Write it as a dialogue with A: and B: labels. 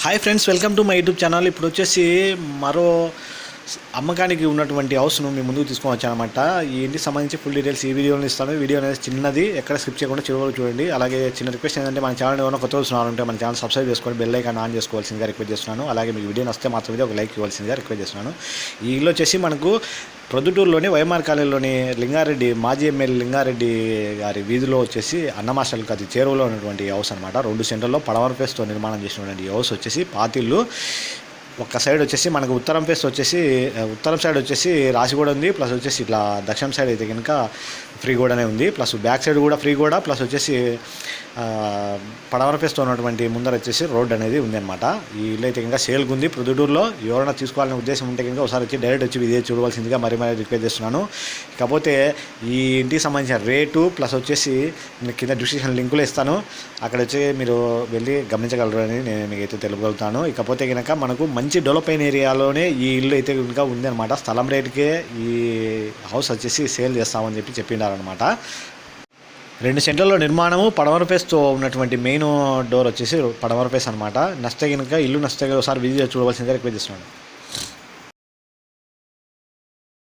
A: Hi friends, welcome to my YouTube channel. ఇప్పుడు వచ్చేసి మరో అమ్మకానికి ఉన్నటువంటి హౌస్ను మీ ముందుకు తీసుకొని వచ్చానమాట. ఈ ఇంటికి సంబంధించి ఫుల్ డీటెయిల్స్ ఈ వీడియోలో ఇస్తాను. వీడియో అనేది చిన్నది, ఎక్కడ స్కిప్ చేయకుండా చివరికి చూడండి. అలాగే చిన్న రిక్వెస్ట్ ఏంటంటే మన ఛానల్ ఏమైనా కొత్త చూస్తున్నారంటే మన ఛానల్ సబ్స్క్రైబ్ చేసుకొని బెల్ ఐకాన్ ఆన్ చేసుకోవాల్సిందిగా రిక్వెస్ట్ చేస్తున్నాను. అలాగే మీకు వీడియో నచ్చితే మాత్రమే ఒక లైక్ ఇవ్వాల్సిందిగా రిక్వెస్ట్ చేస్తున్నాను. ఈ ఇల్లు వచ్చేసి మనకు ప్రొద్దుటూరులోని వైఎంఆర్ కాలేజీలోని లింగారెడ్డి మాజీ ఎమ్మెల్యే లింగారెడ్డి గారి వీధిలో వచ్చేసి అన్నమాస్టర్లకు అది చేరువలో ఉన్నటువంటి హౌస్ అనమాట. 2 సెంటర్లో పడమర ఫేస్తో నిర్మాణం చేసినటువంటి హౌస్ వచ్చేసి పాతిల్లు. ఒక సైడ్ వచ్చేసి మనకు ఉత్తరం సైడ్ వచ్చేసి రాసిగూడ ఉంది, ప్లస్ వచ్చేసి ఇట్లా దక్షిణం సైడ్ అయితే కనుక ఫ్రీ గోడనే ఉంది, ప్లస్ బ్యాక్ సైడ్ కూడా ఫ్రీ గోడ, ప్లస్ వచ్చేసి పడమర ఫేస్తో ఉన్నటువంటి ముందర వచ్చేసి రోడ్ అనేది ఉంది అనమాట. ఈ ఇల్లు అయితే కనుక సేల్కి ఉంది ప్రొద్దుటూరులో. ఎవరైనా తీసుకోవాలనే ఉద్దేశం ఉంటే కనుక ఒకసారి వచ్చి డైరెక్ట్ వచ్చి ఇదే చూడవలసిందిగా మరీ రిక్వెస్ట్ చేస్తున్నాను. కాకపోతే ఈ ఇంటికి సంబంధించిన రేటు ప్లస్ వచ్చేసి కింద డిస్క్రిప్షన్ లింకులు ఇస్తాను, అక్కడ వచ్చి మీరు వెళ్ళి గమనించగలరు అని నేను మీకైతే తెలుపగలుగుతాను. ఇకపోతే కనుక మనకు మంచి డెవలప్ అయిన ఏరియాలోనే ఈ ఇల్లు అయితే కనుక ఉంది అనమాట. స్థలం రేటుకే ఈ హౌస్ వచ్చేసి సేల్ చేస్తామని చెప్పినారనమాట. 2 సెంటర్లో నిర్మాణము, పడమర ఫేస్తో ఉన్నటువంటి మెయిన్ డోర్ వచ్చేసి పడమర ఫేస్ అనమాట. నచ్చితే కనుక ఇల్లు నచ్చితే ఒకసారి విజిట్ చూడవలసిందిగా రిక్వెస్ట్ చేస్తున్నాను.